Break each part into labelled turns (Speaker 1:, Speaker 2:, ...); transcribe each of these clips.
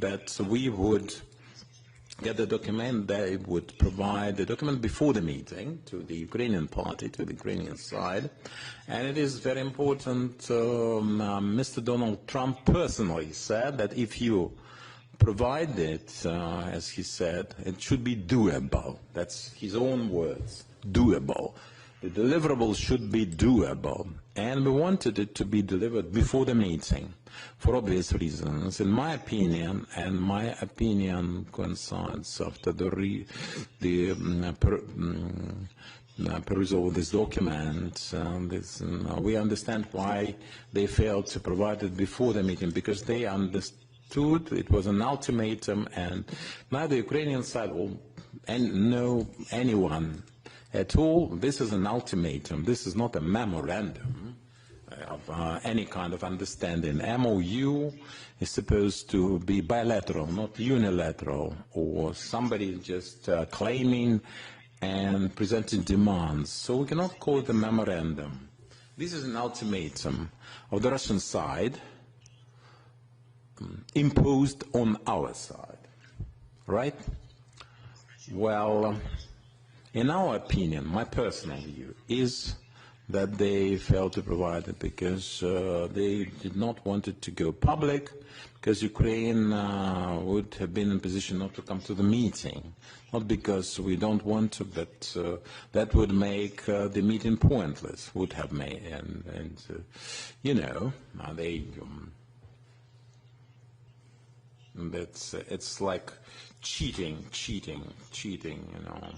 Speaker 1: that we would get the document. They would provide the document before the meeting to the Ukrainian party, to the Ukrainian side. And it is very important, Mr. Donald Trump personally said that if you provide it, as he said, it should be doable. That's his own words, doable. The deliverables should be doable. And we wanted it to be delivered before the meeting for obvious reasons. In my opinion, and my opinion coincides after perusal of this document, we understand why they failed to provide it before the meeting, because they understood it was an ultimatum, and neither Ukrainian side and no anyone at all. This is an ultimatum. This is not a memorandum of any kind of understanding. MOU is supposed to be bilateral, not unilateral, or somebody just claiming and presenting demands. So we cannot call it a memorandum. This is an ultimatum of the Russian side imposed on our side, right? Well, in our opinion, my personal view is that they failed to provide it because they did not want it to go public, because Ukraine would have been in a position not to come to the meeting, not because we don't want to, but that would make the meeting pointless, would have made, and you know, they, it's like cheating, you know.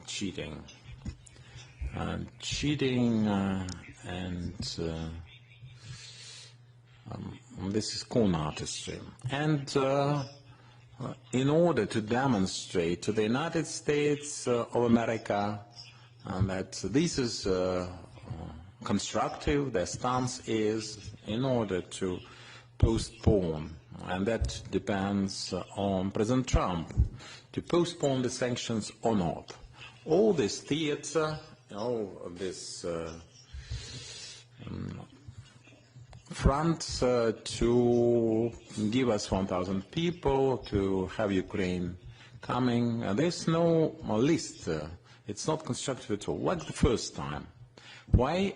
Speaker 1: Cheating, this is con artistry. And in order to demonstrate to the United States of America that this is constructive, their stance is in order to postpone, and that depends on President Trump, to postpone the sanctions or not. All this theater, all of this front to give us 1,000 people, to have Ukraine coming, there's no list. It's not constructive at all, like the first time. Why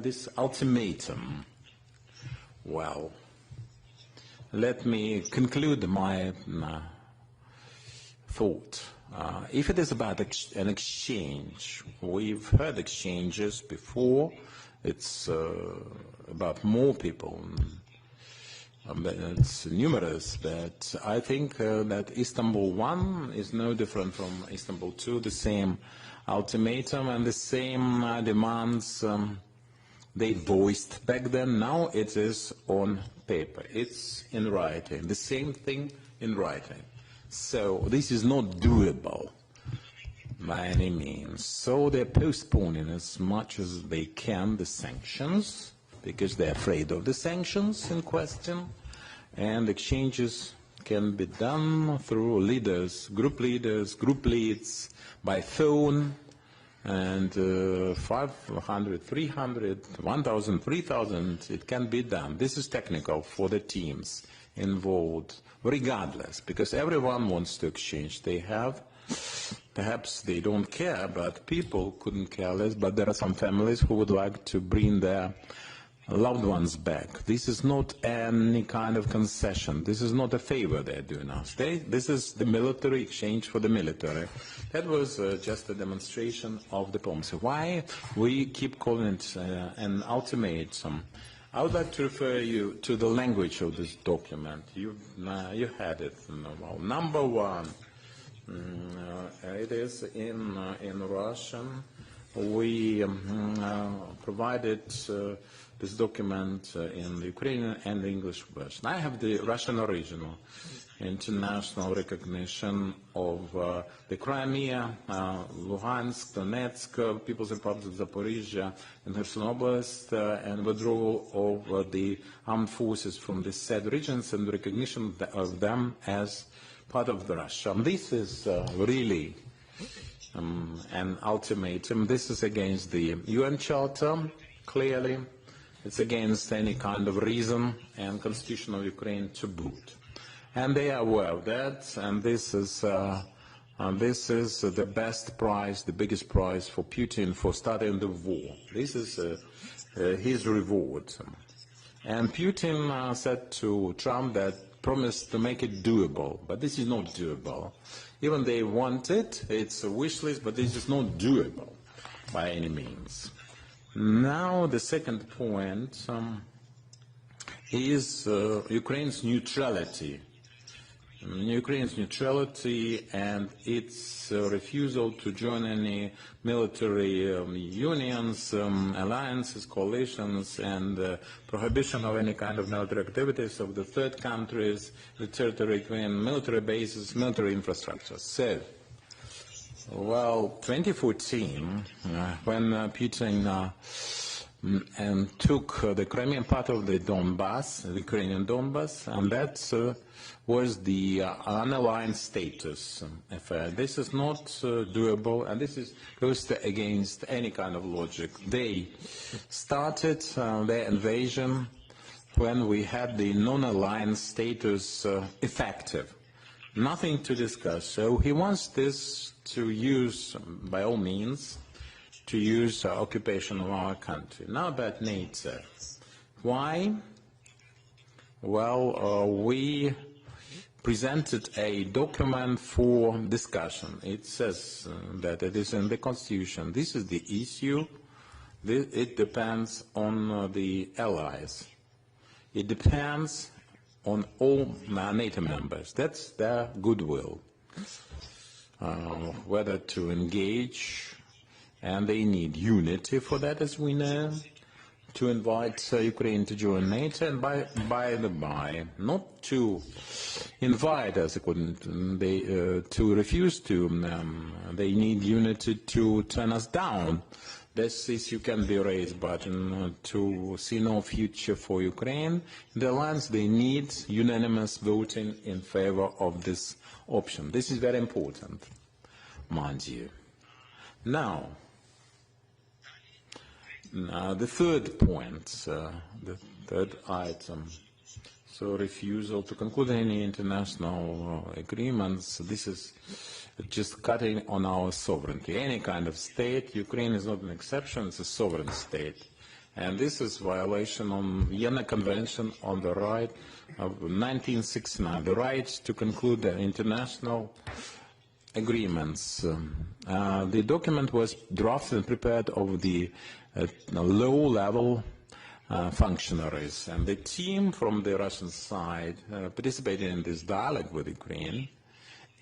Speaker 1: this ultimatum? Well, let me conclude my thought. If it is about an exchange, we've heard exchanges before. It's about more people. It's numerous, but I think that Istanbul 1 is no different from Istanbul 2, the same ultimatum and the same demands they voiced back then. Now it is on paper. It's in writing. The same thing in writing. So this is not doable by any means. So they're postponing as much as they can the sanctions, because they're afraid of the sanctions in question, and exchanges can be done through leaders, group leads, by phone, and 500, 300, 1,000, 3,000, it can be done. This is technical for the teams involved, regardless, because everyone wants to exchange. They have, perhaps they don't care, but people couldn't care less, but there are some families who would like to bring their loved ones back. This is not any kind of concession. This is not a favor they're doing us. This is the military exchange for the military. That was just a demonstration of diplomacy. Why we keep calling it an ultimatum? I would like to refer you to the language of this document. You had it. Well, number one, it is in Russian. We provided this document in the Ukrainian and the English version. I have the Russian original. International recognition of the Crimea, Luhansk, Donetsk, People's Republic of Zaporizhia, and Kherson Oblast, and withdrawal of the armed forces from the said regions and recognition of them as part of the Russia. This is really an ultimatum. This is against the UN Charter, clearly. It's against any kind of reason and Constitution of Ukraine to boot. And they are aware of that, and this is the best prize, the biggest prize for Putin for starting the war. This is his reward. And Putin said to Trump that promised to make it doable, but this is not doable. Even they want it, it's a wish list, but this is not doable by any means. Now the second point is Ukraine's neutrality. Ukraine's neutrality and its refusal to join any military unions, alliances, coalitions, and prohibition of any kind of military activities of the third countries, the territory, military bases, military infrastructure. So, well, 2014, when Putin and took the Crimean part of the Donbass, the Ukrainian Donbass, and that was the unaligned status affair. This is not doable, and this goes against any kind of logic. They started their invasion when we had the non-aligned status effective. Nothing to discuss. So he wants this to use, by all means, to use occupation of our country. Now about NATO. Why? Well, we presented a document for discussion. It says that it is in the Constitution. This is the issue. It depends on the allies. It depends on all NATO members. That's their goodwill, whether to engage. And they need unity for that, as we know, to invite Ukraine to join NATO, and by the by, not to invite us, to refuse to. They need unity to turn us down. This issue can be raised, but to see no future for Ukraine in the alliance, they need unanimous voting in favor of this option. This is very important, mind you. Now, the third point, the third item, so refusal to conclude any international agreements. This is just cutting on our sovereignty. Any kind of state, Ukraine is not an exception, it's a sovereign state. And this is violation on Vienna Convention on the right of 1969, the right to conclude the international agreements. The document was drafted and prepared of the low-level functionaries, and the team from the Russian side participating in this dialogue with Ukraine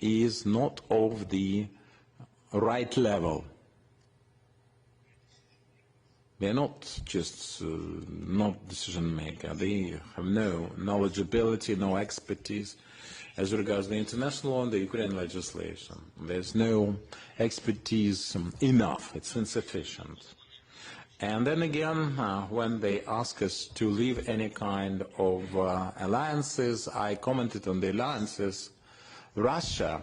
Speaker 1: is not of the right level. They are not just not decision maker. They have no knowledgeability, no expertise as regards the international law and the Ukrainian legislation. There's no expertise enough. It's insufficient. And then again, when they ask us to leave any kind of alliances, I commented on the alliances. Russia,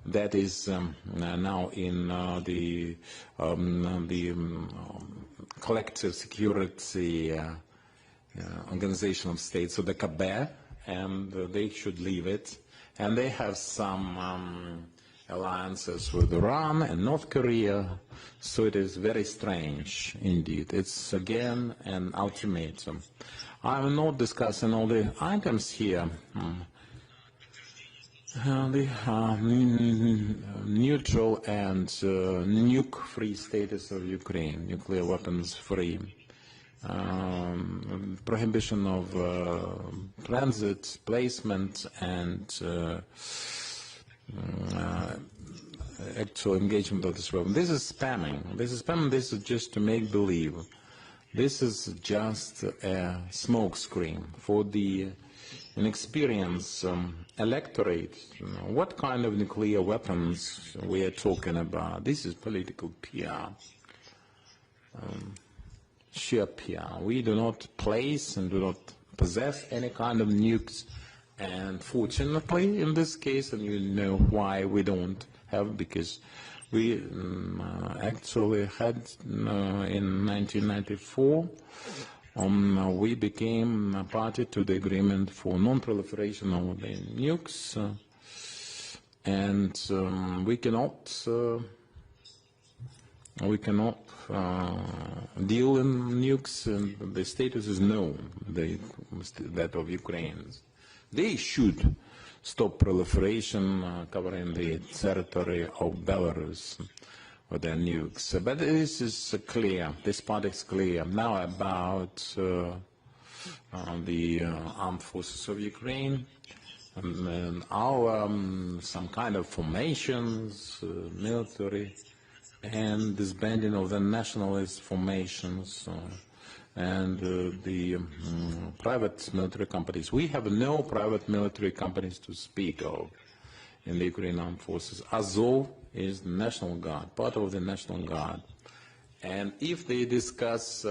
Speaker 1: that is now in the collective security organization of states, so the KAB, and they should leave it. And they have some alliances with Iran and North Korea, so it is very strange indeed. It's again an ultimatum. I will not discussing all the items here. The neutral and nuke-free status of Ukraine, nuclear weapons-free, prohibition of transit, placement, and actual engagement of this weapon. This is spamming. This is spamming. This is just to make believe. This is just a smokescreen for the inexperienced electorate. What kind of nuclear weapons we are talking about? This is political PR, sheer PR. We do not place and do not possess any kind of nukes, and fortunately in this case, and you know why we don't have, because we actually had in 1994 we became a party to the agreement for non-proliferation of the nukes, and we cannot deal in nukes, and the status is known, that of Ukrainians. They should stop proliferation covering the territory of Belarus with their nukes. But this is clear, this part is clear. Now about the armed forces of Ukraine, and our some kind of formations, military, and disbanding of the nationalist formations and the private military companies. We have no private military companies to speak of in the Ukrainian armed forces. Azov is the National Guard, part of the National Guard. And if they discuss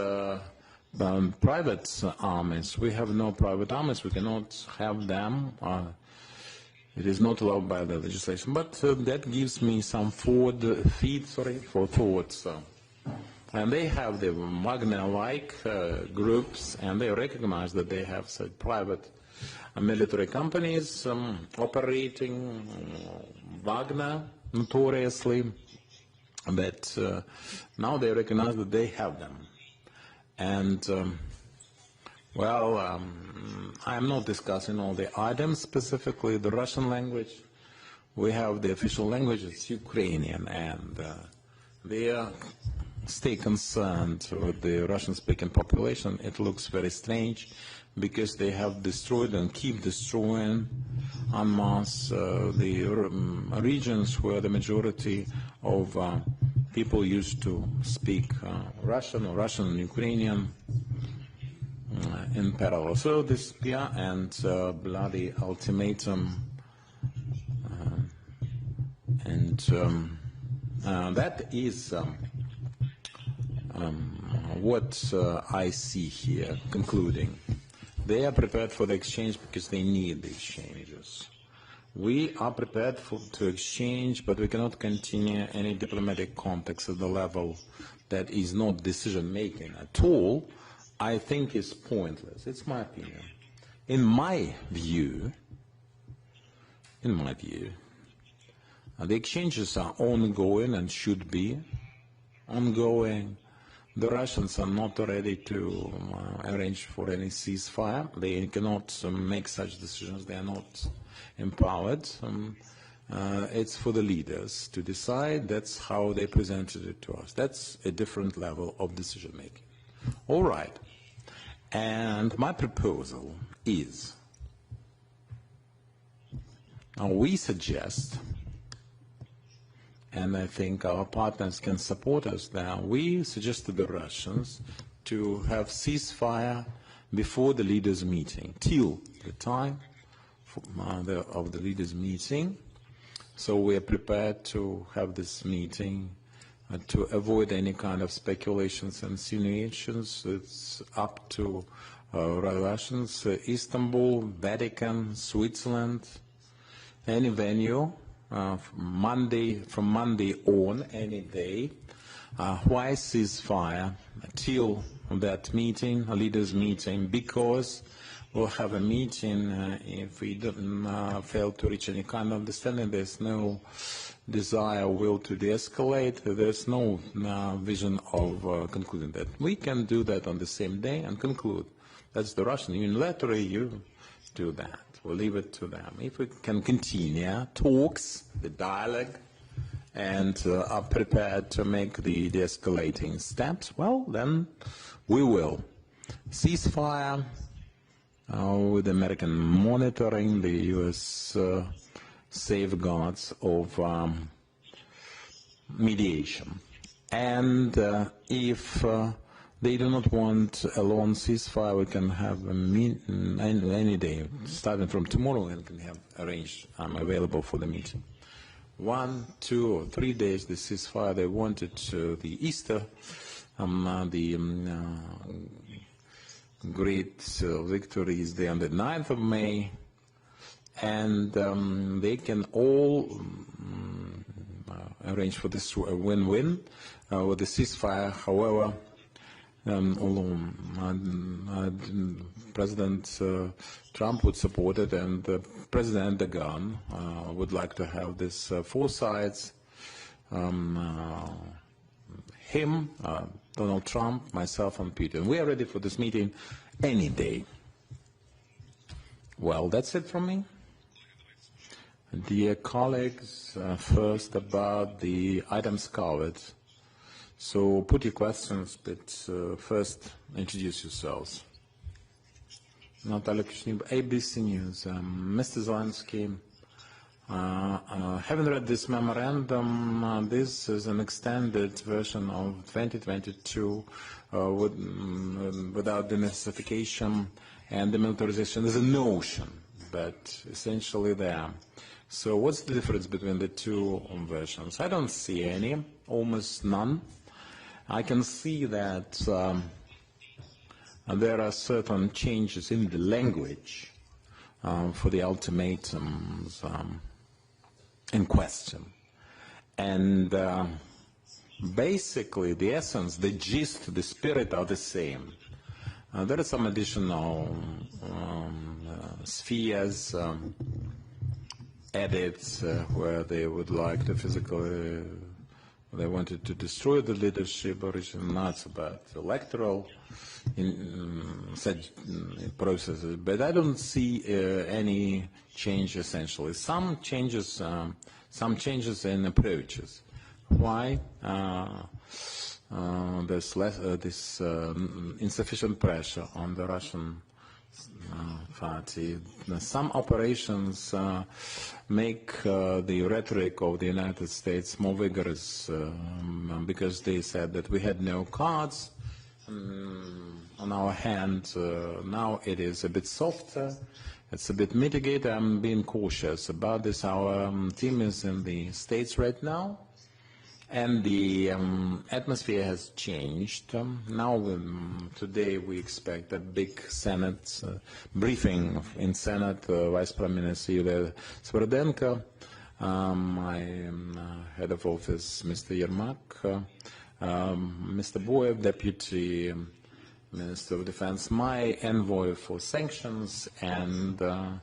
Speaker 1: private armies, we have no private armies, we cannot have them. It is not allowed by the legislation, but that gives me some feed for thoughts. And they have the Wagner-like groups, and they recognize that they have such private military companies operating Wagner notoriously, but now they recognize that they have them. And well, I'm not discussing all the items, specifically the Russian language. We have the official language, it's Ukrainian, and they stay concerned with the Russian-speaking population. It looks very strange because they have destroyed and keep destroying en masse the regions where the majority of people used to speak Russian or Russian and Ukrainian in parallel. So this and bloody ultimatum, and that is what I see here, concluding. They are prepared for the exchange because they need the exchanges. We are prepared to exchange, but we cannot continue any diplomatic contacts at the level that is not decision-making at all. I think is pointless. It's my opinion. In my view, the exchanges are ongoing and should be ongoing. The Russians are not ready to arrange for any ceasefire. They cannot make such decisions. They are not empowered. It's for the leaders to decide. That's how they presented it to us. That's a different level of decision-making. All right. And my proposal is, we suggest, and I think our partners can support us now, we suggest to the Russians to have ceasefire before the leaders' meeting, till the time of the leaders' meeting. So we are prepared to have this meeting to avoid any kind of speculations and insinuations. It's up to Russians, Istanbul, Vatican, Switzerland, any venue. From Monday on, any day. Why ceasefire till that meeting, a leaders' meeting? Because we'll have a meeting if we don't fail to reach any kind of understanding. There's no desire, will to de-escalate. There's no vision of concluding that. We can do that on the same day and conclude. That's the Russian unilaterally. You do that. We'll leave it to them. If we can continue talks, the dialogue, and are prepared to make the de-escalating steps, well, then we will. Ceasefire with American monitoring, the U.S. Safeguards of mediation. And if they do not want a long ceasefire, we can have a meeting any day, starting from tomorrow, and can have arranged. I'm available for the meeting. 1, 2, or 3 days, the ceasefire they wanted the Easter, the great victory is there on the 9th of May, and they can all arrange for this win-win with the ceasefire. However, alone. President Trump would support it, and President Erdogan would like to have this four sides. Him, Donald Trump, myself, and Putin. We are ready for this meeting any day. Well, that's it from me. Dear colleagues, first about the items covered. So put your questions, but first introduce yourselves. Natalia Kushnib, ABC News. Mr. Zelensky, having read this memorandum, this is an extended version of 2022 without the denazification and the militarization. There's a notion, but essentially there. So what's the difference between the two versions? I don't see any, almost none. I can see that there are certain changes in the language for the ultimatums in question. And basically the essence, the gist, the spirit are the same. There are some additional spheres, edits where they would like to physically, they wanted to destroy the leadership originally. Now it's about electoral processes, but I don't see any change essentially. Some changes in approaches. Why? There's less this insufficient pressure on the Russian party. Some operations make the rhetoric of the United States more vigorous because they said that we had no cards on our hand. Now it is a bit softer. It's a bit mitigated. I'm being cautious about this. Our team is in the States right now. And the atmosphere has changed. Now, today we expect a big Senate briefing in Senate. Vice Prime Minister Yulia Sviridenko, my head of office, Mr. Yermak, Mr. Boyev, Deputy Minister of Defense, my envoy for sanctions, and the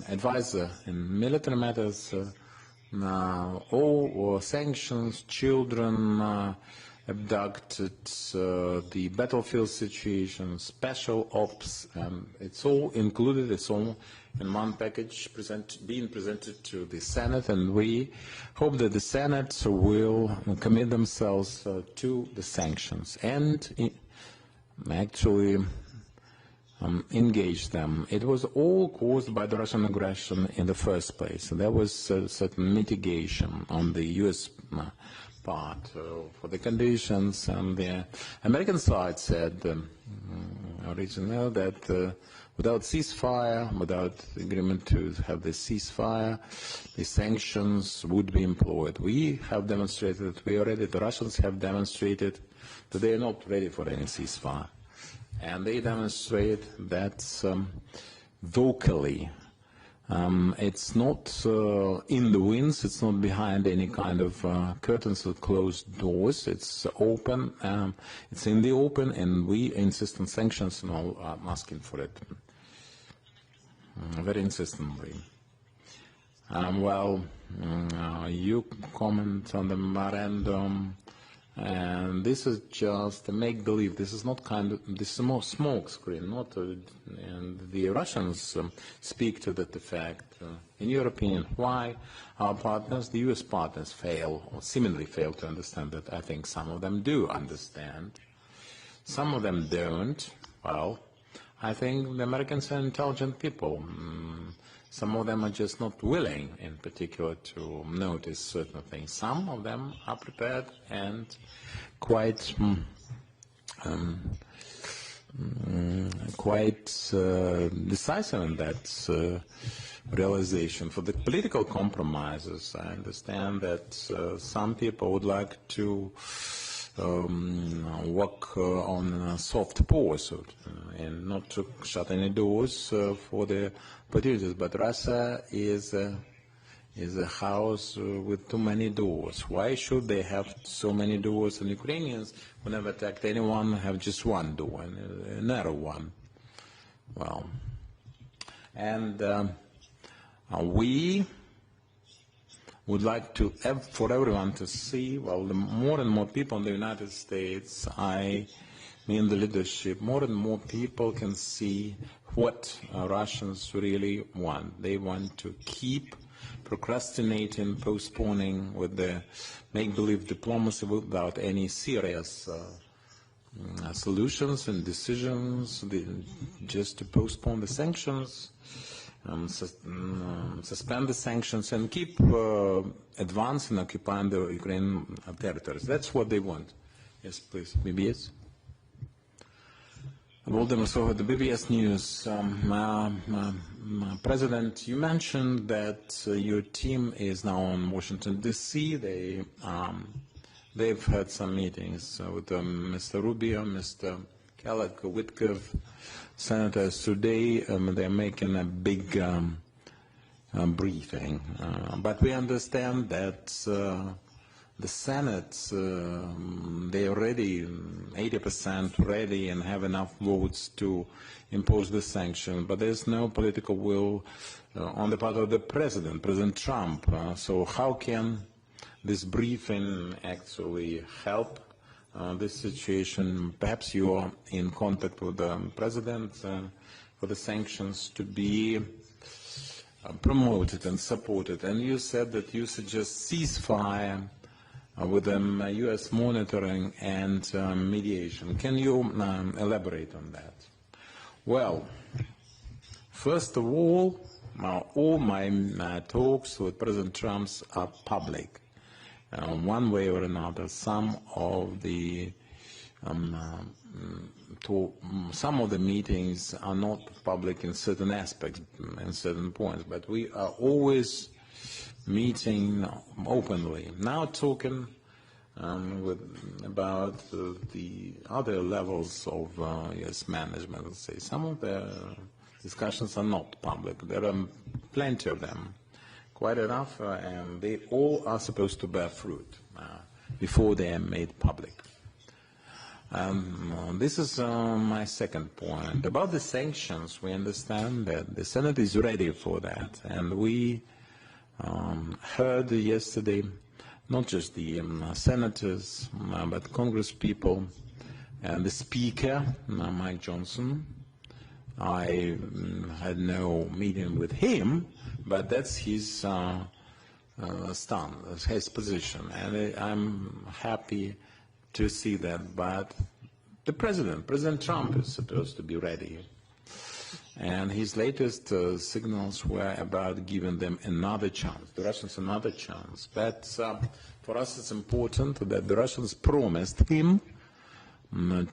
Speaker 1: advisor in military matters. All sanctions, children abducted, the battlefield situation, special ops, it's all included, it's all in one package being presented to the Senate, and we hope that the Senate will commit themselves to the sanctions and actually engage them. It was all caused by the Russian aggression in the first place. There was a certain mitigation on the U.S. part for the conditions, and the American side said originally that without ceasefire, without agreement to have the ceasefire, the sanctions would be employed. We have demonstrated, we are ready, the Russians have demonstrated that they are not ready for any ceasefire. And they demonstrate that vocally. It's not in the winds, it's not behind any kind of curtains or closed doors. It's open, it's in the open, and we insist on sanctions and all asking for it very insistently. You comment on the memorandum. And this is just a make-believe. This is not this is a more smoke screen, and the Russians speak to that effect. In your opinion, why our partners, the U.S. partners, fail or seemingly fail to understand that? I think some of them do understand. Some of them don't. Well, I think the Americans are intelligent people. Some of them are just not willing, in particular, to notice certain things. Some of them are prepared and quite decisive in that realization. For the political compromises, I understand that some people would like to work on a soft pause and not to shut any doors for the opportunities. But Russia is is a house with too many doors. Why should they have so many doors? And Ukrainians, who never attacked anyone, have just one door, a narrow one. Well, and we would like to for everyone to see, well, the more and more people in the United States, I mean the leadership, more and more people can see what Russians really want. They want to keep procrastinating, postponing with the make-believe diplomacy without any serious solutions and decisions, just to postpone the sanctions, suspend the sanctions, and keep advancing, occupying the Ukrainian territories. That's what they want. Yes, please. BBS. Volodymyr Zelenskiy, the BBS News. President, you mentioned that your team is now in Washington, D.C. They've had some meetings with Mr. Rubio, Mr. Kellogg, Witkoff, senators today. They're making a big briefing. But we understand that the Senate, they're already 80% ready and have enough votes to impose the sanction, but there's no political will on the part of the President Trump. So how can this briefing actually help this situation? Perhaps you are in contact with the President for the sanctions to be promoted and supported. And you said that you suggest ceasefire with U.S. monitoring and mediation. Can you elaborate on that? Well, first of all my talks with President Trump are public. One way or another, some of the meetings are not public in certain aspects and certain points, but we are always meeting openly. Now talking about the other levels of U.S. management, let's say. Some of the discussions are not public. There are plenty of them, quite enough, and they all are supposed to bear fruit before they are made public. This is my second point. About the sanctions, we understand that the Senate is ready for that, and we heard yesterday not just the senators, but Congress people and the Speaker, Mike Johnson. I had no meeting with him, but that's his stand, his position, and I'm happy to see that. But the President Trump is supposed to be ready. And his latest signals were about giving them another chance, the Russians another chance. But for us it's important that the Russians promised him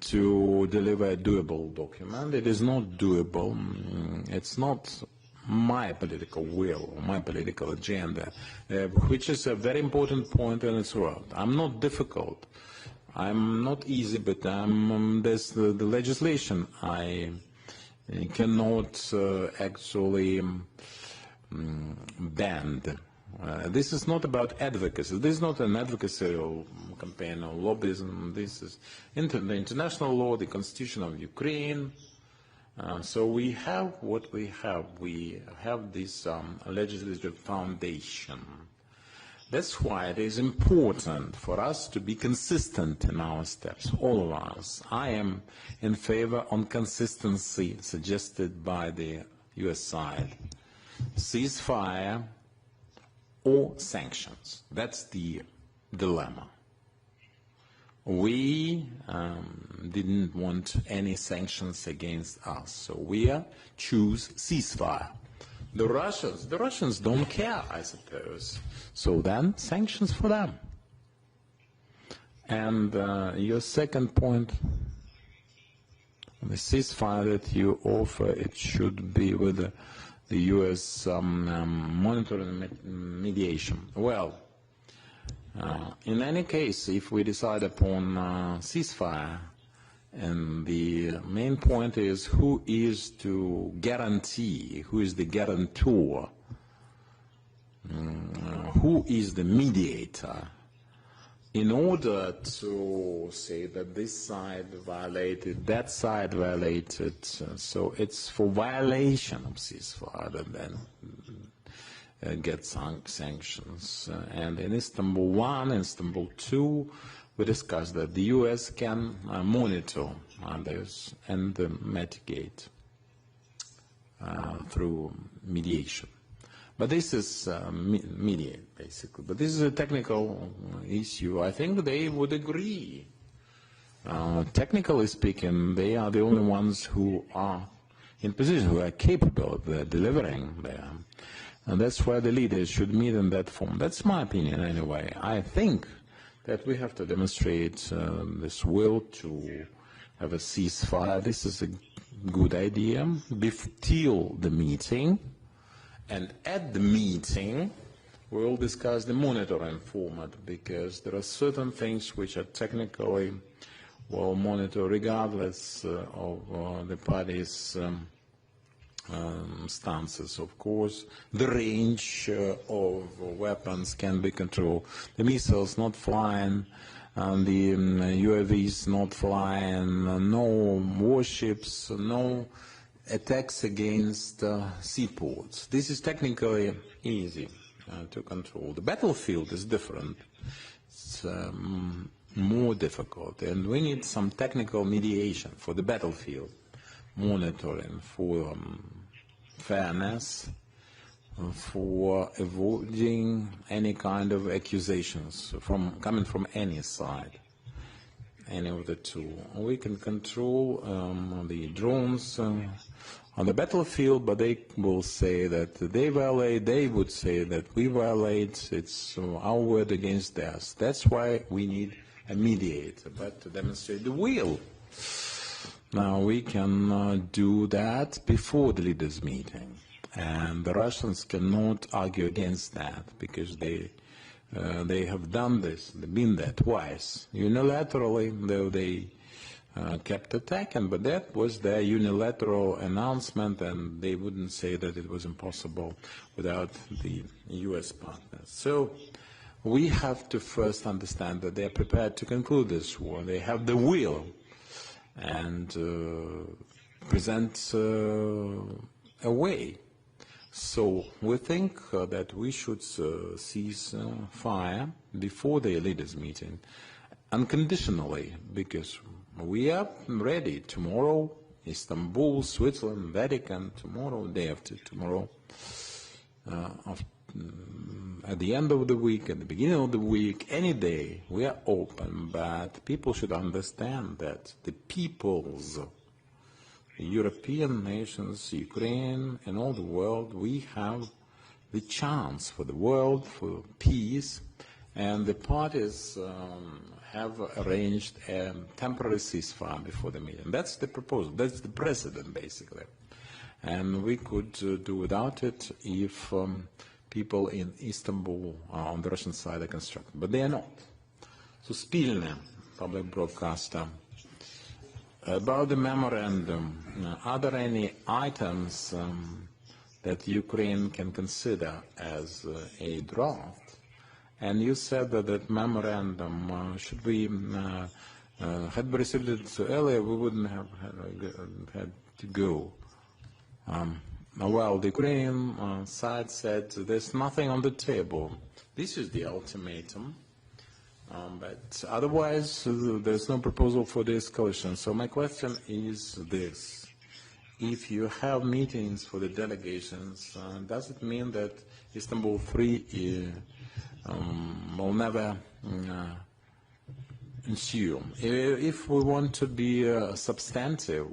Speaker 1: to deliver a doable document. It is not doable. It's not my political will, my political agenda, which is a very important point in its world. I'm not difficult. I'm not easy, but there's the legislation I cannot actually bend. This is not about advocacy. This is not an advocacy campaign or lobbyism. This is the international law, the Constitution of Ukraine. So we have what we have. We have this legislative foundation. That's why it is important for us to be consistent in our steps, all of us. I am in favor on consistency suggested by the U.S. side. Ceasefire or sanctions. That's the dilemma. We didn't want any sanctions against us, so we choose ceasefire. The Russians don't care, I suppose. So then, sanctions for them. And your second point, the ceasefire that you offer, it should be with the U.S. monitoring mediation. Well, in any case, if we decide upon ceasefire, and the main point is who is to guarantee, who is the guarantor who is the mediator in order to say that this side violated, that side violated. So it's for violation of ceasefire that then get sanctions. And in Istanbul 1, Istanbul 2, we discussed that the US can monitor this and mitigate through mediation. But this is mediate, basically. But this is a technical issue. I think they would agree. Technically speaking, they are the only ones who are in position, who are capable of delivering there. And that's why the leaders should meet in that form. That's my opinion, anyway. I think that we have to demonstrate this will to have a ceasefire. This is a good idea. Till the meeting. And at the meeting, we'll discuss the monitoring format, because there are certain things which are technically well monitored regardless of the parties' stances. Of course, the range of weapons can be controlled. The missiles not flying, the UAVs not flying, no warships, no attacks against seaports. This is technically easy to control. The battlefield is different. It's more difficult, and we need some technical mediation for the battlefield, monitoring for fairness, for avoiding any kind of accusations coming from any side. Any of the two. We can control the drones on the battlefield, but they will say that they violate, they would say that we violate, it's our word against theirs. That's why we need a mediator, but to demonstrate the will. Now we can do that before the leaders' meeting, and the Russians cannot argue against that, because they have done this, they've been there twice, unilaterally, though they kept attacking, but that was their unilateral announcement, and they wouldn't say that it was impossible without the US partners. So we have to first understand that they are prepared to conclude this war. They have the will, and present a way. So we think that we should cease fire before the leaders' meeting, unconditionally, because we are ready. Tomorrow, Istanbul, Switzerland, Vatican, tomorrow, day after tomorrow, at the end of the week, at the beginning of the week, any day, we are open, but people should understand that the peoples, the European nations, Ukraine, and all the world, we have the chance for the world, for peace, and the parties have arranged a temporary ceasefire before the meeting. That's the proposal. That's the precedent, basically. And we could do without it if people in Istanbul on the Russian side are constructed. But they are not. Suspilne, public broadcaster, about the memorandum, are there any items that Ukraine can consider as a draft? And you said that that memorandum, should we had we received it earlier, we wouldn't have had to go. Well, the Ukrainian side said there's nothing on the table. This is the ultimatum. But otherwise, there's no proposal for the escalation. So my question is this. If you have meetings for the delegations, does it mean that Istanbul 3 will never ensue? If we want to be substantive,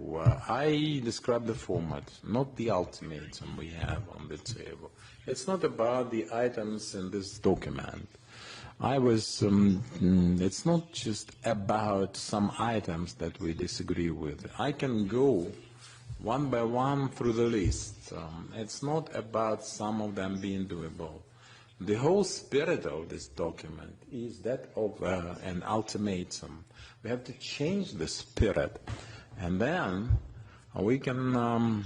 Speaker 1: I describe the format, not the ultimatum we have on the table. It's not about the items in this document. It's not just about some items that we disagree with. I can go one by one through the list. It's not about some of them being doable. The whole spirit of this document is that of an ultimatum. We have to change the spirit, and then we can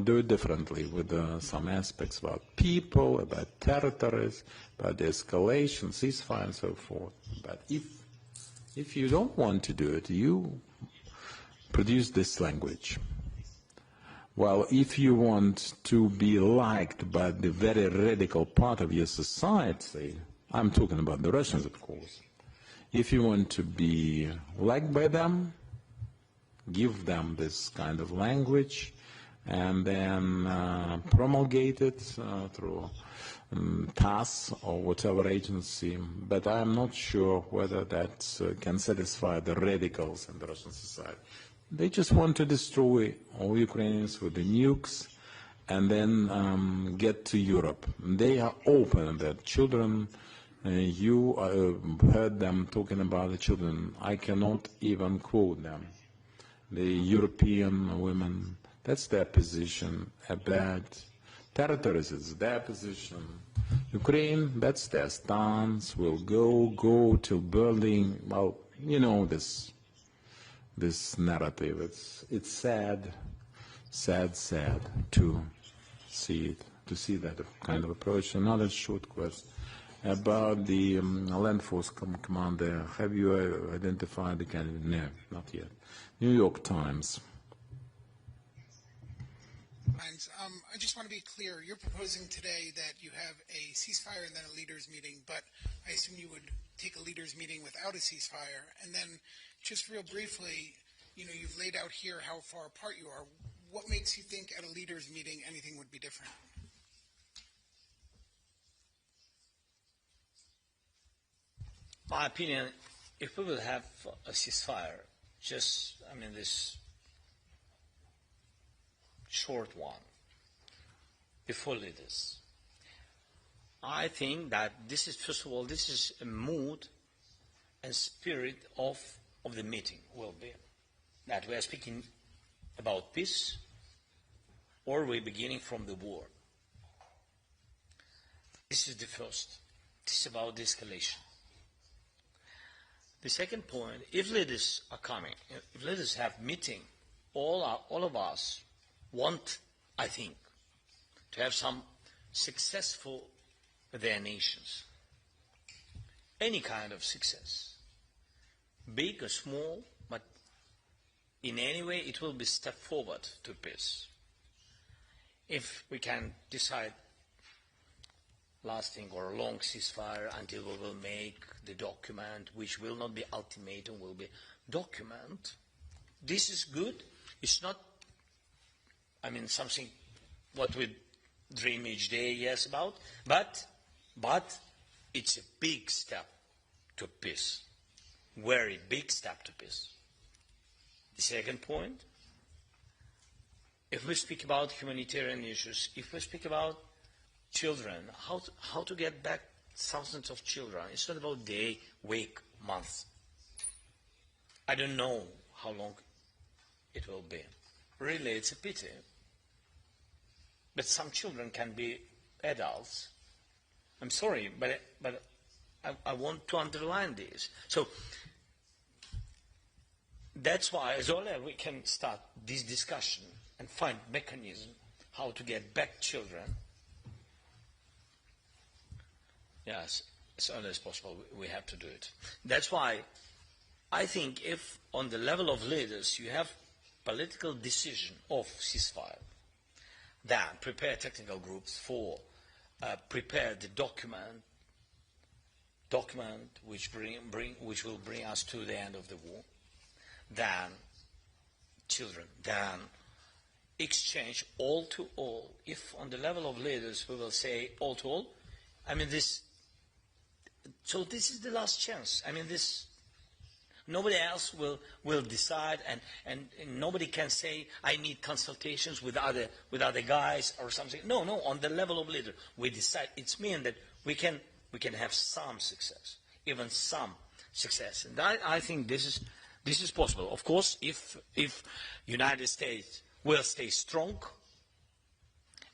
Speaker 1: do it differently with some aspects about people, about territories, about the escalation, ceasefire, and so forth. But if you don't want to do it, you produce this language. Well, if you want to be liked by the very radical part of your society, I'm talking about the Russians, of course. If you want to be liked by them, give them this kind of language, and then promulgate it through TASS or whatever agency. But I'm not sure whether that can satisfy the radicals in the Russian society. They just want to destroy all Ukrainians with the nukes and then get to Europe. They are open, that children, you heard them talking about the children. I cannot even quote them. The European women, that's their position. About territories, it's their position. Ukraine, that's their stance. Will go till Berlin. Well, you know this narrative. It's sad to see it, to see that kind of approach. Another short question about the land force commander. Have you identified the candidate? No, not yet. New York Times.
Speaker 2: Thanks. I just want to be clear. You're proposing today that you have a ceasefire and then a leaders meeting, but I assume you would take a leaders meeting without a ceasefire. And then, just real briefly, you know, you've laid out here how far apart you are. What makes you think at a leaders meeting anything would be different?
Speaker 3: My opinion, if we will have a ceasefire, this short one, before leaders, I think that this is, first of all, this is a mood and spirit of the meeting will be that we are speaking about peace or we're beginning from the war. This is the first. This is about the escalation. The second point, if leaders are coming, if leaders have meeting, all of us want, I think, to have some successful their nations. Any kind of success, big or small, but in any way it will be a step forward to peace. If we can decide lasting or a long ceasefire until we will make the document, which will not be ultimatum, will be document, this is good. It's not, something what we dream each day, yes, about, but it's a big step to peace. Very big step to peace. The second point, if we speak about humanitarian issues, if we speak about children, how to get back thousands of children, it's not about day, week, month. I don't know how long it will be. Really, it's a pity. But some children can be adults. I'm sorry, but I want to underline this. So that's why, as early as we can start this discussion and find mechanism how to get back children, yes, as early as possible, we have to do it. That's why I think if on the level of leaders you have political decision of ceasefire, then prepare technical groups for prepare the document which will bring us to the end of the war, then children, then exchange all to all. If on the level of leaders we will say all to all, so this is the last chance. Nobody else will decide, and nobody can say I need consultations with other guys or something. No, on the level of leader we decide. It's mean that we can have some success, even some success, and I think this is possible. Of course, if United States will stay strong,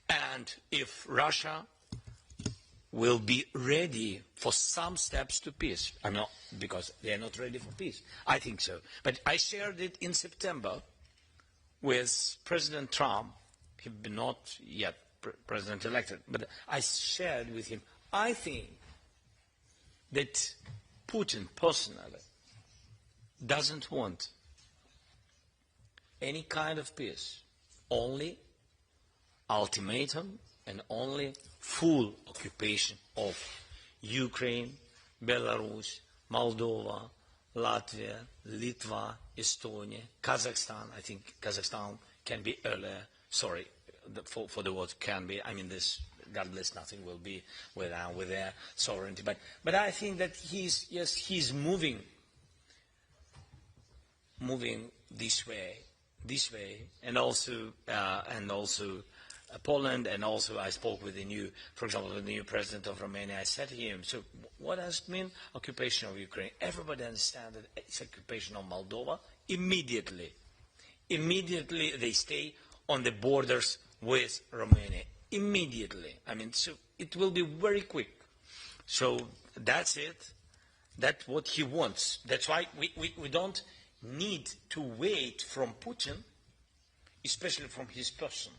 Speaker 3: and if Russia will be ready for some steps to peace. I'm not, because they are not ready for peace. I think so. But I shared it in September with President Trump He's not yet president-elected, but I shared with him, I think that Putin personally doesn't want any kind of peace, only ultimatum and only full occupation of Ukraine, Belarus, Moldova, Latvia, Litva, Estonia, Kazakhstan. I think Kazakhstan can be earlier. Sorry for the word can be. I mean, this, God bless, nothing will be with their sovereignty. But I think that he's moving this way, and also Poland, and also I spoke with for example, the new president of Romania. I said to him, so what does it mean, occupation of Ukraine? Everybody understands that it's occupation of Moldova. Immediately they stay on the borders with Romania. Immediately. I mean, so it will be very quick. So that's it. That's what he wants. That's why we don't need to wait from Putin, especially from his person.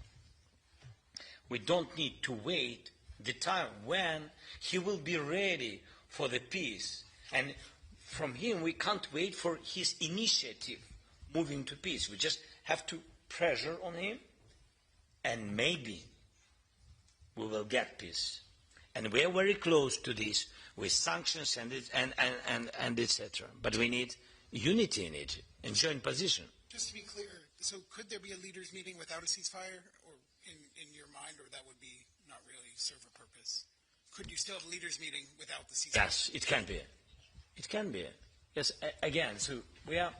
Speaker 3: We don't need to wait the time when he will be ready for the peace. And from him, we can't wait for his initiative moving to peace. We just have to pressure on him, and maybe we will get peace. And we are very close to this with sanctions and etc. But we need unity in Egypt and joint position.
Speaker 2: Just to be clear, so could there be a leaders' meeting without a ceasefire, or in your mind, or that would be not really serve a purpose? Could you still have a leaders' meeting without the ceasefire?
Speaker 3: Yes, it can be. It can be. Yes, again, so we are.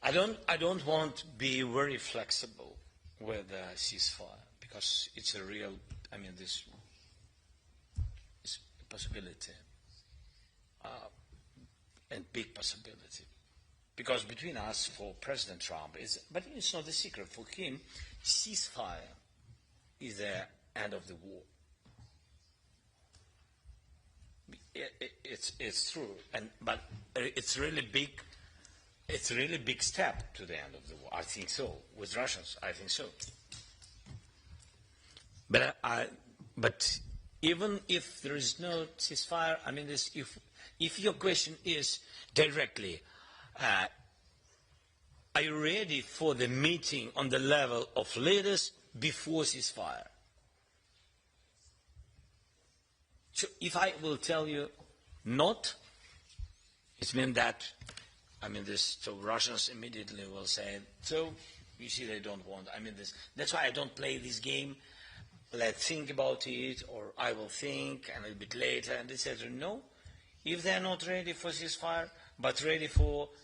Speaker 3: I don't want to be very flexible with the ceasefire, because it's a real. I mean, this is a possibility, and big possibility. Because between us, for President Trump, but it's not a secret. For him, ceasefire is the end of the war. It's true, but it's really big. It's a really big step to the end of the war. I think so. With Russians, I think so. But even if there is no ceasefire, I mean, if your question is directly, are you ready for the meeting on the level of leaders before ceasefire? So if I will tell you not, it means that, I mean, so Russians immediately will say, so you see they don't want, I mean, that's why I don't play this game, let's think about it, or I will think, and a little bit later, and etc. No, if they're not ready for ceasefire, but ready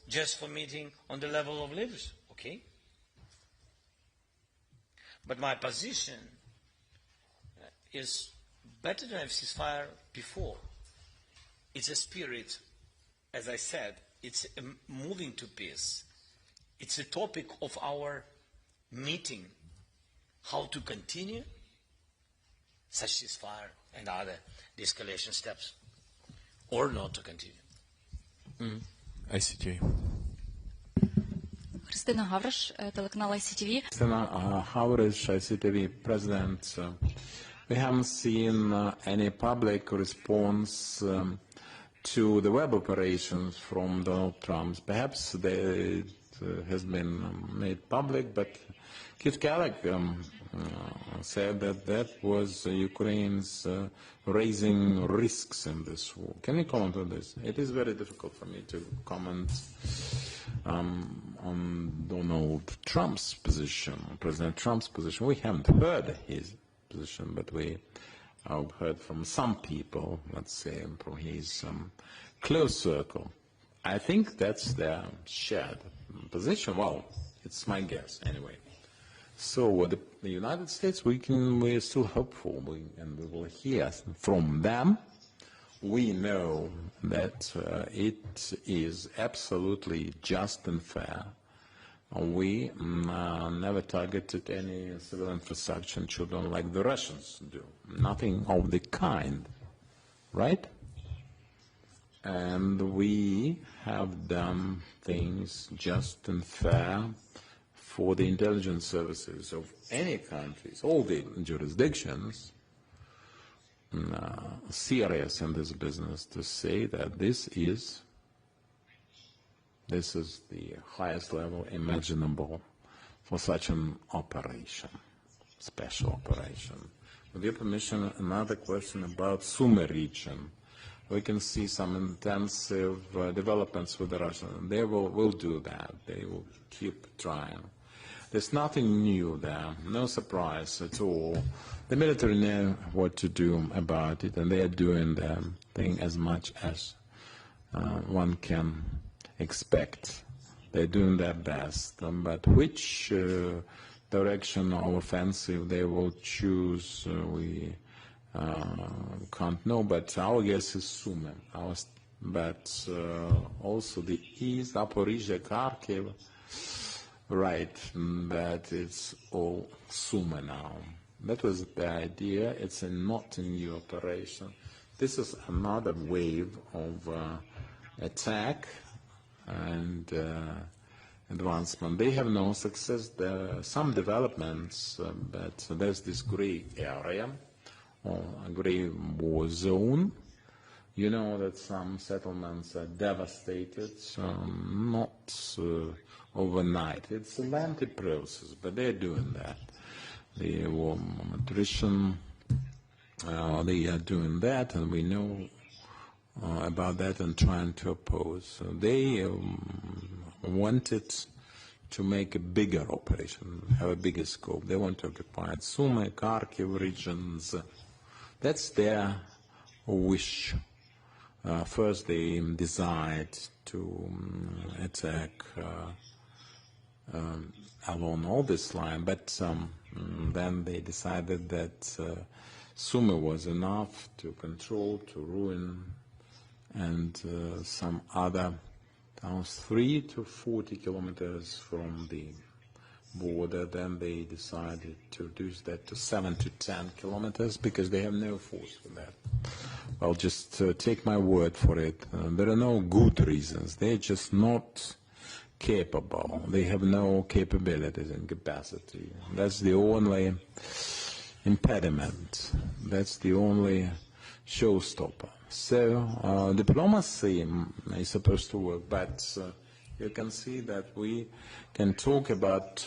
Speaker 3: just for meeting on the level of leaders, okay? But my position is better to have ceasefire before. It's a spirit, as I said, it's a moving to peace. It's a topic of our meeting, how to continue such ceasefire and other de-escalation steps, or not to continue.
Speaker 4: ICTV.
Speaker 5: Христина Гавриш, телеканал ICTV.
Speaker 1: Christina Havrish, ICTV President. We haven't seen any public response to the web operations from Donald Trump. Perhaps it has been made public, but Keith Kellogg said that was Ukraine's raising risks in this war. Can you comment on this? It is very difficult for me to comment on Donald Trump's position, President Trump's position. We haven't heard his position, but we have heard from some people, let's say, from his close circle. I think that's their shared position. Well, it's my guess anyway. So the United States, we're still hopeful, and we will hear from them. We know that it is absolutely just and fair. We never targeted any civil infrastructure and children like the Russians do. Nothing of the kind, right? And we have done things just and fair for the intelligence services of any countries, all the jurisdictions, serious in this business to say that this is the highest level imaginable for such an operation, special operation. With your permission, another question about Sumy region. We can see some intensive developments with the Russians. They will do that. They will keep trying. There's nothing new there, no surprise at all. The military know what to do about it, and they are doing their thing as much as one can expect. They're doing their best, but which direction or offensive they will choose, we can't know, but our guess is Sumy. But also the east, Zaporizhzhia, Kharkiv, right, that it's all Sumy now. That was the idea. It's not a new operation. This is another wave of attack and advancement. They have no success. There are some developments, but there's this gray area, or a gray war zone. You know that some settlements are devastated, not overnight. It's a lengthy process, but they're doing that. The war attrition, they are doing that, and we know about that and trying to oppose. So they wanted to make a bigger operation, have a bigger scope. They want to occupy Sumy, Kharkiv regions. That's their wish. First, they decide to attack along all this line, but then they decided that Sumy was enough to control, to ruin, and some other towns 3 to 40 kilometers from the border. Then they decided to reduce that to 7 to 10 kilometers because they have no force for that. Well, just take my word for it. There are no good reasons. They're just not capable. They have no capabilities and capacity. That's the only impediment. That's the only showstopper. So diplomacy is supposed to work, but you can see that we can talk about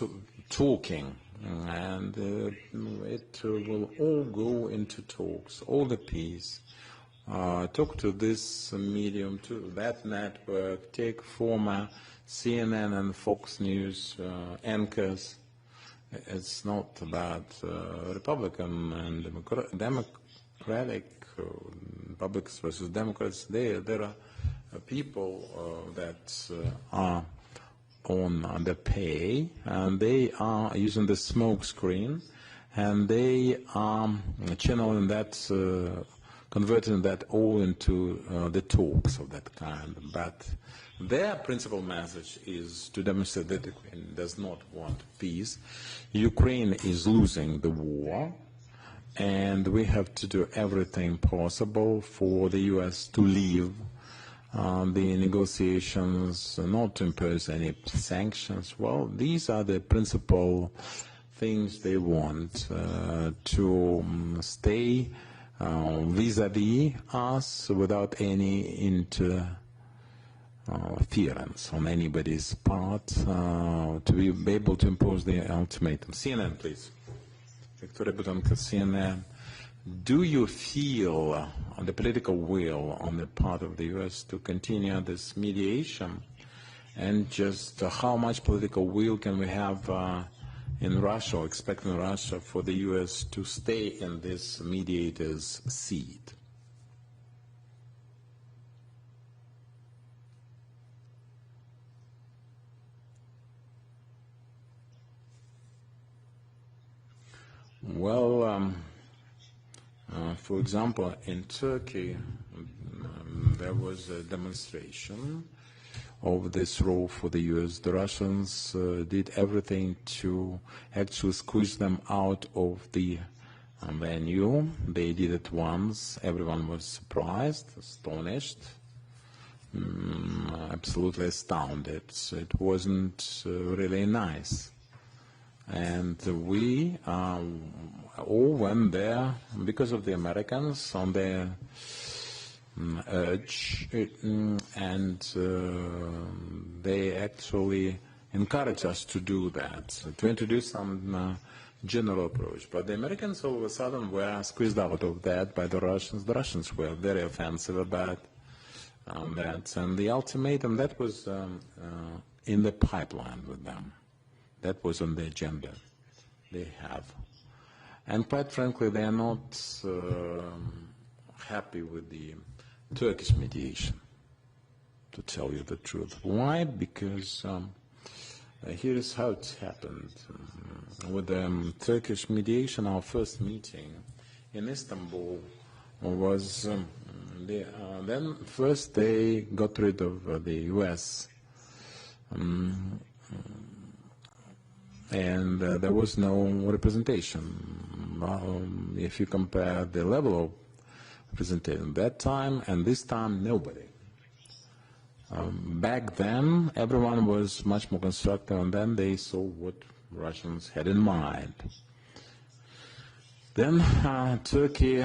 Speaker 1: talking, and it will all go into talks, all the peace. Talk to this medium, to that network, take former CNN and Fox News anchors. It's not about Republican and Democratic, Republicans versus Democrats. There are people that are on underpay, and they are using the smoke screen, and they are channeling that, converting that all into the talks of that kind. But their principal message is to demonstrate that Ukraine does not want peace. Ukraine is losing the war, and we have to do everything possible for the U.S. to leave the negotiations, not to impose any sanctions. Well, these are the principal things they want, to stay vis-à-vis us without any interference on anybody's part, to be able to impose the ultimatum. CNN, please. Victoria Butanka, CNN. Do you feel the political will on the part of the U.S. to continue this mediation? And just how much political will can we have in Russia, or expect in Russia, for the U.S. to stay in this mediator's seat? Well, for example, in Turkey, there was a demonstration of this role for the U.S. The Russians did everything to actually squeeze them out of the venue. They did it once. Everyone was surprised, astonished, absolutely astounded. So it wasn't really nice. And we all went there because of the Americans on their urge, and they actually encouraged us to do that, to introduce some general approach. But the Americans all of a sudden were squeezed out of that by the Russians. The Russians were very offensive about that, and the ultimatum, that was in the pipeline with them. That was on the agenda they have. And quite frankly, they are not happy with the Turkish mediation, to tell you the truth. Why? Because here is how it happened. With the Turkish mediation, our first meeting in Istanbul was, then first they got rid of the US, and there was no representation. If you compare the level of representation that time and this time, nobody. Back then, everyone was much more constructive, and then they saw what Russians had in mind. Then Turkey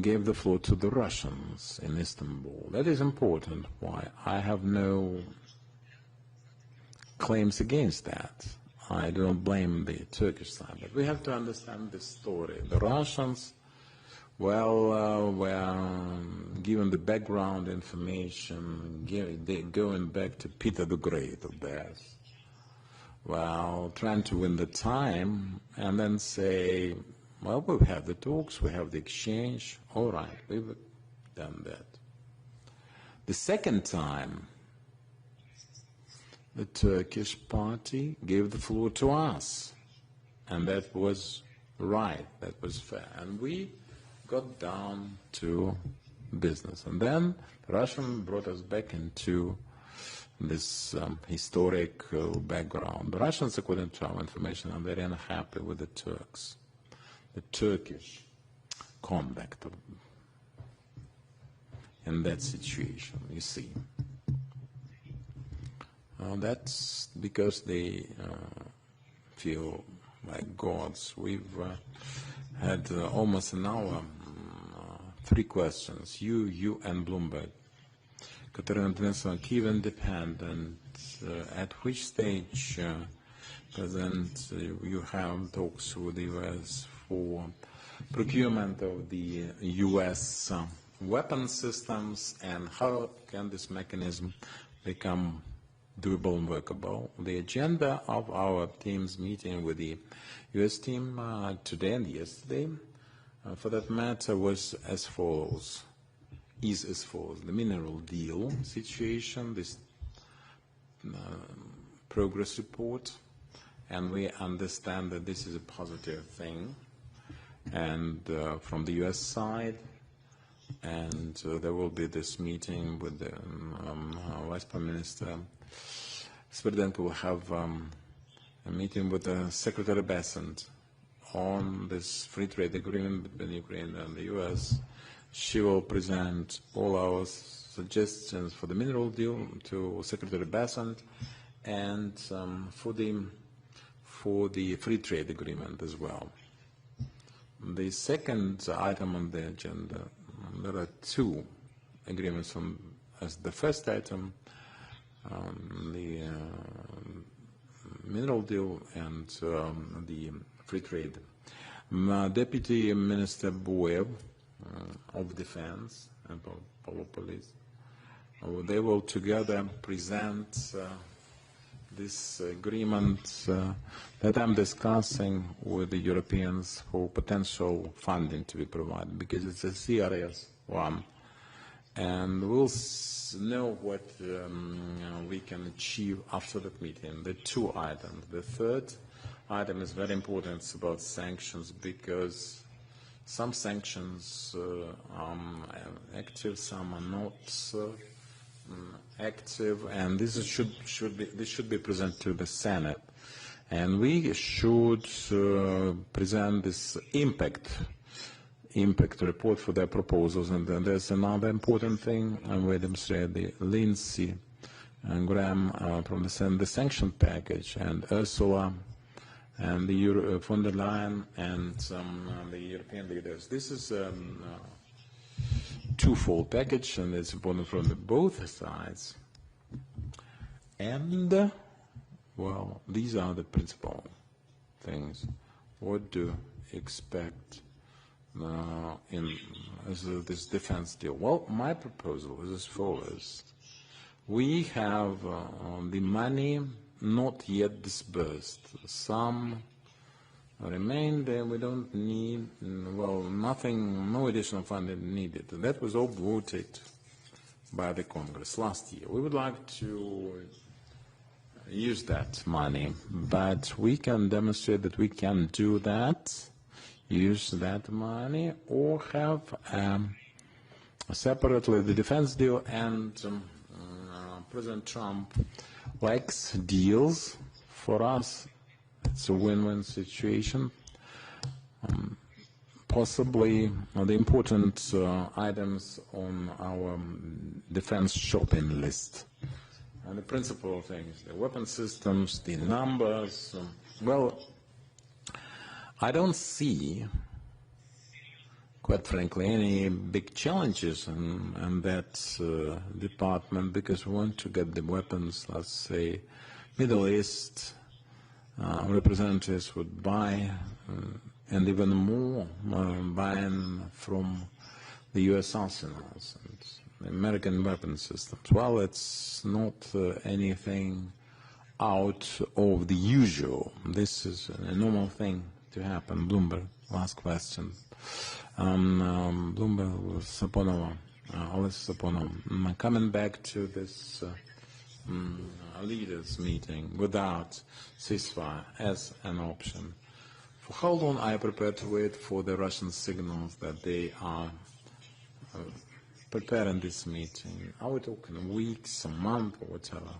Speaker 1: gave the floor to the Russians in Istanbul. That is important. Why? I have no claims against that. I don't blame the Turkish side, but we have to understand the story. The Russians, well, were given the background information, going back to Peter the Great of theirs, well, trying to win the time, and then say, well, we have the talks, we have the exchange, all right, we've done that. The second time, the Turkish party gave the floor to us, and that was right, that was fair, and we got down to business. And then the Russians brought us back into this historic background. The Russians, according to our information, are very unhappy with the Turks, the Turkish conduct in that situation, you see. That's because they feel like gods. We've had almost an hour, 3 questions, you and Bloomberg. Katerina Denisovan, Kyiv independent. At which stage, President, you have talks with the U.S. for procurement of the U.S. weapon systems, and how can this mechanism become doable and workable? The agenda of our team's meeting with the U.S. team today and yesterday, for that matter, was as follows, is as follows. The mineral deal situation, this progress report, and we understand that this is a positive thing, and from the U.S. side, and there will be this meeting with the Vice Prime Minister. Sverdenko will have a meeting with the Secretary Bessent on this free trade agreement between Ukraine and the U.S. She will present all our suggestions for the mineral deal to Secretary Bessent, and for the free trade agreement as well. The second item on the agenda, there are 2 agreements as the first item, the mineral deal and the free trade. Deputy Minister Boev of Defense and Police, they will together present this agreement that I'm discussing with the Europeans for potential funding to be provided, because it's a serious one. And we'll know what we can achieve after that meeting. The 2 items. The third item is very important. It's about sanctions, because some sanctions are active, some are not active, and this should be presented to the Senate, and we should present this impact report for their proposals. And then there's another important thing, and we demonstrate the Lindsey and Graham from the Senate, the sanction package, and Ursula and the von der Leyen and the European leaders. This is a twofold package, and it's important from both sides. And, well, these are the principal things. What do you expect in this defense deal? Well, my proposal is as follows. We have the money not yet disbursed. Some remain there. We don't need, well, nothing, no additional funding needed. That was all voted by the Congress last year. We would like to use that money, but we can demonstrate that we can do that, use that money, or have separately the defense deal, and President Trump likes deals. For us, it's a win-win situation. Possibly the important items on our defense shopping list. And the principal things, the weapon systems, the numbers. Well, I don't see, quite frankly, any big challenges in that department, because we want to get the weapons, let's say, Middle East representatives would buy, and even more buying from the U.S. arsenals and the American weapon systems. Well, it's not anything out of the usual. This is a normal thing to happen. Bloomberg, last question. Bloomberg, Saponova, Oles Saponova, coming back to this leaders meeting without ceasefire as an option. For how long are you prepared to wait for the Russian signals that they are preparing this meeting? Are we talking weeks, a month, or whatever?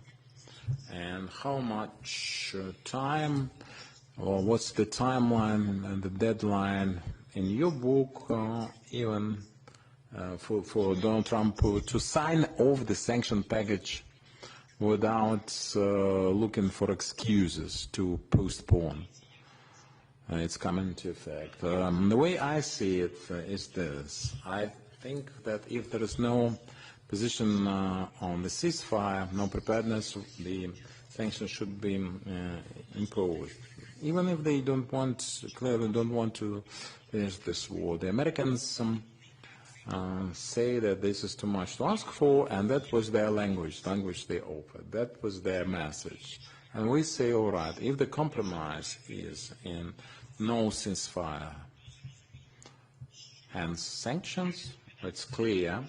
Speaker 1: And how much time, or what's the timeline and the deadline in your book, even for Donald Trump to sign off the sanction package without looking for excuses to postpone its coming into effect? The way I see it is this. I think that if there is no position on the ceasefire, no preparedness, the sanctions should be imposed. Even if they don't want, clearly don't want to finish this war. The Americans say that this is too much to ask for, and that was their language they offered. That was their message. And we say, all right, if the compromise is in no ceasefire, hence sanctions, it's clear.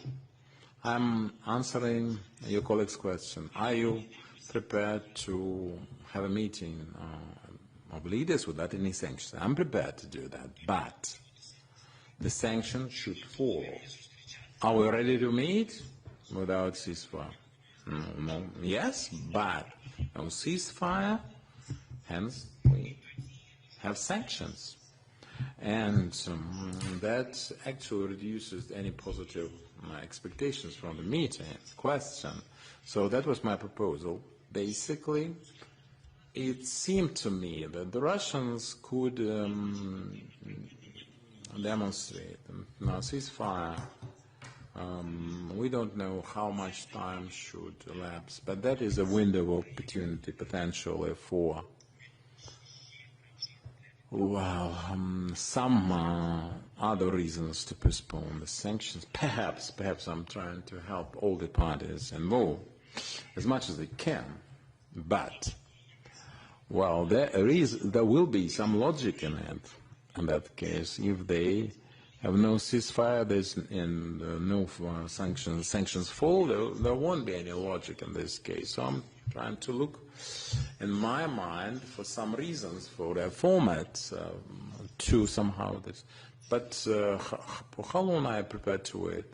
Speaker 1: I'm answering your colleague's question. Are you prepared to have a meeting of leaders without any sanctions? I'm prepared to do that, but the sanctions should follow. Are we ready to meet without ceasefire? No. Yes, but no ceasefire, hence we have sanctions. And that actually reduces any positive expectations from the meeting, question. So that was my proposal. Basically, it seemed to me that the Russians could demonstrate now ceasefire. We don't know how much time should elapse, but that is a window of opportunity potentially for, well, some other reasons to postpone the sanctions. Perhaps I'm trying to help all the parties involved as much as they can, but, well, there will be some logic in it. In that case, if they have no ceasefire, no sanctions fall, there won't be any logic in this case. So I'm trying to look, in my mind, for some reasons for their format to somehow this. But for how long I am prepared to wait?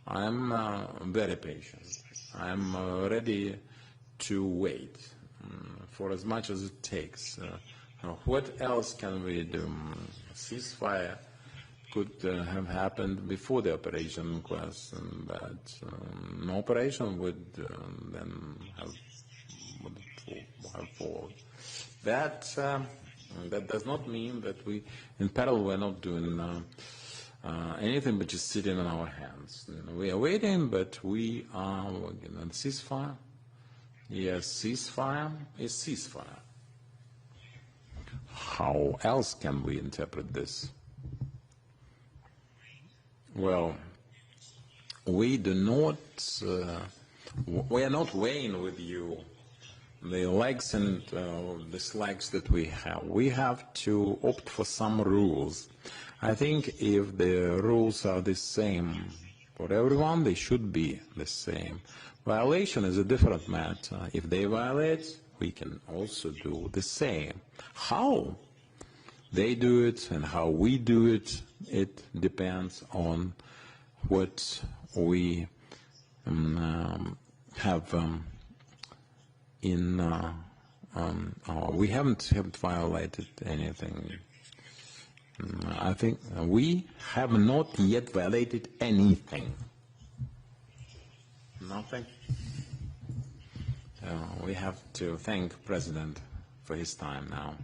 Speaker 1: I'm very patient. I'm ready to wait for as much as it takes. What else can we do? Ceasefire could have happened before the operation in question, but no operation would then have followed. That And that does not mean that we, in parallel, we're not doing anything but just sitting on our hands. We are waiting, but we are working on ceasefire. Yes, ceasefire is ceasefire. How else can we interpret this? Well, we do not, we are not weighing with you the legs and dislikes that we have. We have to opt for some rules. I think if the rules are the same for everyone, they should be the same. Violation is a different matter. If they violate, we can also do the same. How they do it and how we do it, it depends on what we have in we haven't violated anything. I think we have not yet violated anything. Nothing. We have to thank President for his time now.